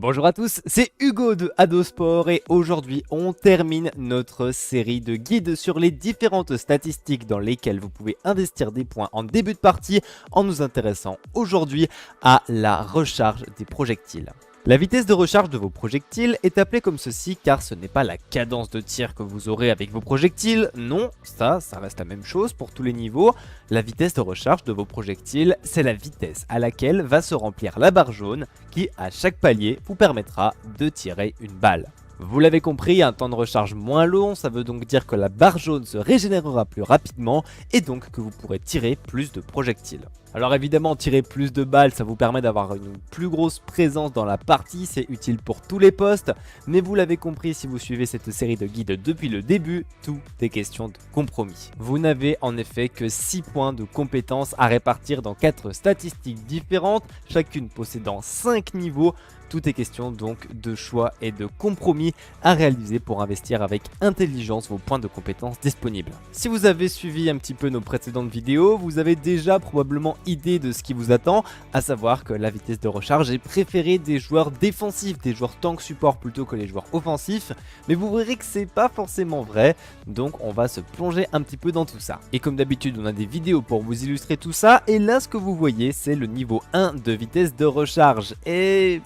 Bonjour à tous, c'est Hugo de Adosport et aujourd'hui on termine notre série de guides sur les différentes statistiques dans lesquelles vous pouvez investir des points en début de partie en nous intéressant aujourd'hui à la recharge des projectiles. La vitesse de recharge de vos projectiles est appelée comme ceci car ce n'est pas la cadence de tir que vous aurez avec vos projectiles, non, ça reste la même chose pour tous les niveaux. La vitesse de recharge de vos projectiles, c'est la vitesse à laquelle va se remplir la barre jaune qui, à chaque palier, vous permettra de tirer une balle. Vous l'avez compris, un temps de recharge moins long, ça veut donc dire que la barre jaune se régénérera plus rapidement et donc que vous pourrez tirer plus de projectiles. Alors évidemment, tirer plus de balles, ça vous permet d'avoir une plus grosse présence dans la partie, c'est utile pour tous les postes, mais vous l'avez compris si vous suivez cette série de guides depuis le début, tout est question de compromis. Vous n'avez en effet que 6 points de compétences à répartir dans 4 statistiques différentes, chacune possédant 5 niveaux. Tout est question donc de choix et de compromis à réaliser pour investir avec intelligence vos points de compétences disponibles. Si vous avez suivi un petit peu nos précédentes vidéos, vous avez déjà probablement idée de ce qui vous attend, à savoir que la vitesse de recharge est préférée des joueurs défensifs, des joueurs tank support plutôt que les joueurs offensifs, mais vous verrez que c'est pas forcément vrai, donc on va se plonger un petit peu dans tout ça. Et comme d'habitude, on a des vidéos pour vous illustrer tout ça, et là ce que vous voyez c'est le niveau 1 de vitesse de recharge, et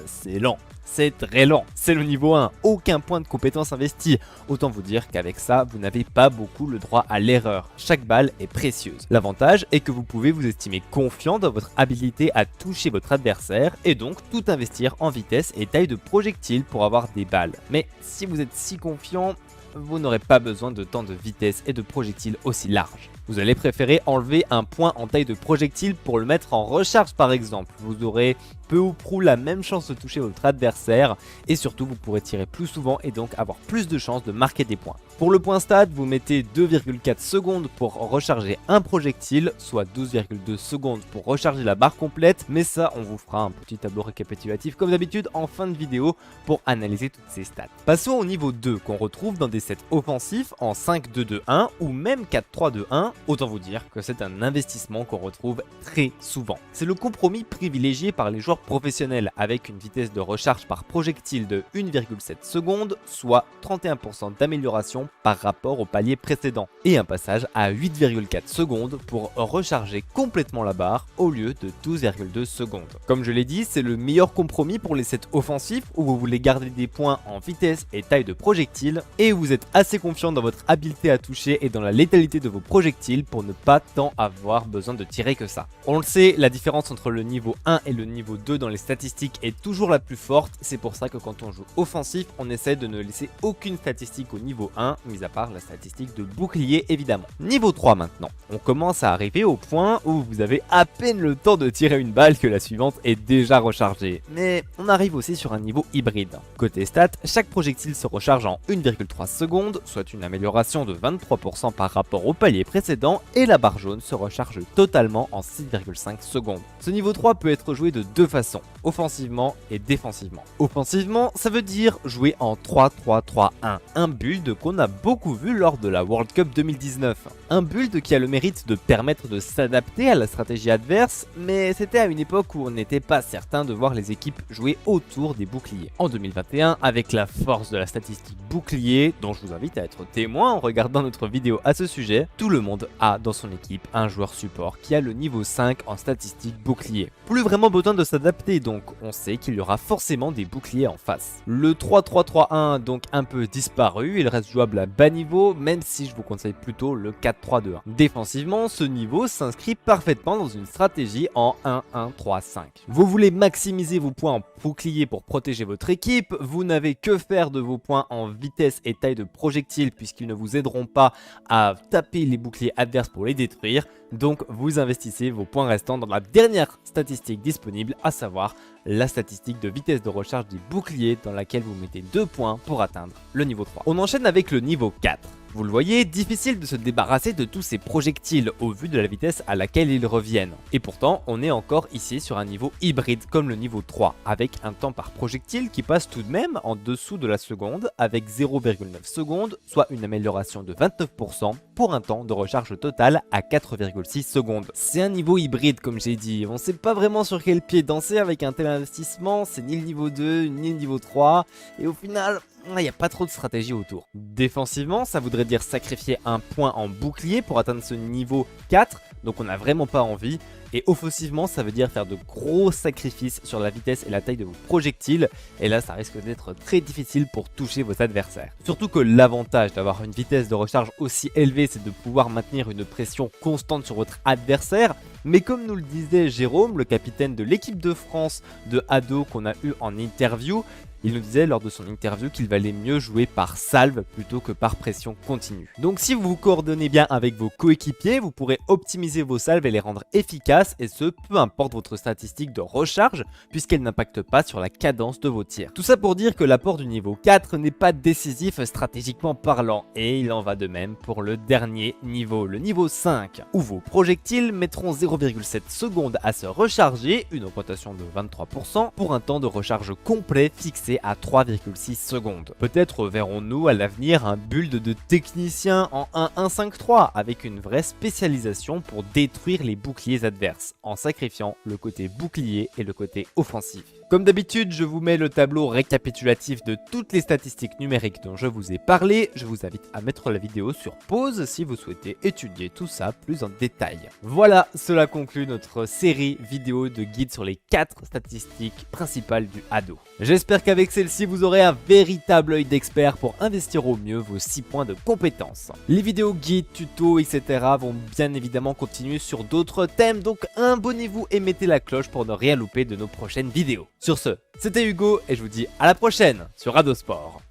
c'est lent. C'est très lent, c'est le niveau 1, aucun point de compétence investi. Autant vous dire qu'avec ça, vous n'avez pas beaucoup le droit à l'erreur. Chaque balle est précieuse. L'avantage est que vous pouvez vous estimer confiant dans votre habilité à toucher votre adversaire et donc tout investir en vitesse et taille de projectile pour avoir des balles. Mais si vous êtes si confiant, vous n'aurez pas besoin de temps de vitesse et de projectiles aussi larges. Vous allez préférer enlever un point en taille de projectile pour le mettre en recharge par exemple. Vous aurez peu ou prou la même chance de toucher votre adversaire et surtout vous pourrez tirer plus souvent et donc avoir plus de chances de marquer des points. Pour le point stat, vous mettez 2,4 secondes pour recharger un projectile, soit 12,2 secondes pour recharger la barre complète, mais ça on vous fera un petit tableau récapitulatif comme d'habitude en fin de vidéo pour analyser toutes ces stats. Passons au niveau 2 qu'on retrouve dans des sets offensifs en 5-2-2-1 ou même 4-3-2-1. Autant vous dire que c'est un investissement qu'on retrouve très souvent. C'est le compromis privilégié par les joueurs professionnels avec une vitesse de recharge par projectile de 1,7 secondes, soit 31% d'amélioration par rapport au palier précédent, et un passage à 8,4 secondes pour recharger complètement la barre au lieu de 12,2 secondes. Comme je l'ai dit, c'est le meilleur compromis pour les sets offensifs où vous voulez garder des points en vitesse et taille de projectile, et vous êtes assez confiant dans votre habileté à toucher et dans la létalité de vos projectiles pour ne pas tant avoir besoin de tirer que ça. On le sait, la différence entre le niveau 1 et le niveau 2 dans les statistiques est toujours la plus forte, c'est pour ça que quand on joue offensif, on essaie de ne laisser aucune statistique au niveau 1, mis à part la statistique de bouclier évidemment. Niveau 3 maintenant, on commence à arriver au point où vous avez à peine le temps de tirer une balle que la suivante est déjà rechargée. Mais on arrive aussi sur un niveau hybride. Côté stats, chaque projectile se recharge en 1,3 secondes, soit une amélioration de 23% par rapport au palier précédent, et la barre jaune se recharge totalement en 6,5 secondes. Ce niveau 3 peut être joué de deux façons, offensivement et défensivement. Offensivement, ça veut dire jouer en 3-3-3-1, un build qu'on a beaucoup vu lors de la World Cup 2019. Un build qui a le mérite de permettre de s'adapter à la stratégie adverse, mais c'était à une époque où on n'était pas certain de voir les équipes jouer autour des boucliers. En 2021, avec la force de la statistique bouclier, dont je vous invite à être témoin en regardant notre vidéo à ce sujet, tout le monde a dans son équipe un joueur support qui a le niveau 5 en statistique bouclier. Plus vraiment besoin de s'adapter donc, on sait qu'il y aura forcément des boucliers en face. Le 3-3-3-1 donc un peu disparu, il reste jouable à bas niveau, même si je vous conseille plutôt le 4-3-2-1. Défensivement, ce niveau s'inscrit parfaitement dans une stratégie en 1-1-3-5. Vous voulez maximiser vos points en bouclier pour protéger votre équipe, vous n'avez que faire de vos points en vitesse et taille de projectile puisqu'ils ne vous aideront pas à taper les boucliers adverses pour les détruire, donc vous investissez vos points restants dans la dernière statistique disponible, à savoir la statistique de vitesse de recharge des boucliers dans laquelle vous mettez 2 points pour atteindre le niveau 3. On enchaîne avec le niveau 4. Vous le voyez, difficile de se débarrasser de tous ces projectiles au vu de la vitesse à laquelle ils reviennent. Et pourtant, on est encore ici sur un niveau hybride comme le niveau 3, avec un temps par projectile qui passe tout de même en dessous de la seconde, avec 0,9 secondes, soit une amélioration de 29% pour un temps de recharge total à 4,5 3,6 secondes. C'est un niveau hybride comme j'ai dit, on sait pas vraiment sur quel pied danser avec un tel investissement, c'est ni le niveau 2 ni le niveau 3, et au final, il n'y a pas trop de stratégie autour. Défensivement, ça voudrait dire sacrifier un point en bouclier pour atteindre ce niveau 4, donc on n'a vraiment pas envie. Et offensivement, ça veut dire faire de gros sacrifices sur la vitesse et la taille de vos projectiles. Et là, ça risque d'être très difficile pour toucher vos adversaires. Surtout que l'avantage d'avoir une vitesse de recharge aussi élevée, c'est de pouvoir maintenir une pression constante sur votre adversaire. Mais comme nous le disait Jérôme, le capitaine de l'équipe de France de Ado qu'on a eu en interview, il nous disait lors de son interview qu'il valait mieux jouer par salve plutôt que par pression continue. Donc si vous vous coordonnez bien avec vos coéquipiers, vous pourrez optimiser vos salves et les rendre efficaces, et ce, peu importe votre statistique de recharge, puisqu'elle n'impacte pas sur la cadence de vos tirs. Tout ça pour dire que l'apport du niveau 4 n'est pas décisif stratégiquement parlant, et il en va de même pour le dernier niveau, le niveau 5, où vos projectiles mettront 0,7 secondes à se recharger, une augmentation de 23%, pour un temps de recharge complet fixé à 3,6 secondes. Peut-être verrons-nous à l'avenir un build de technicien en 1-1-5-3 avec une vraie spécialisation pour détruire les boucliers adverses, en sacrifiant le côté bouclier et le côté offensif. Comme d'habitude, je vous mets le tableau récapitulatif de toutes les statistiques numériques dont je vous ai parlé. Je vous invite à mettre la vidéo sur pause si vous souhaitez étudier tout ça plus en détail. Voilà, cela conclut notre série vidéo de guide sur les 4 statistiques principales du Ado. J'espère qu'avec celle-ci, vous aurez un véritable œil d'expert pour investir au mieux vos 6 points de compétence. Les vidéos guides, tutos, etc. vont bien évidemment continuer sur d'autres thèmes, donc abonnez-vous et mettez la cloche pour ne rien louper de nos prochaines vidéos. Sur ce, c'était Hugo et je vous dis à la prochaine sur Ado Sport.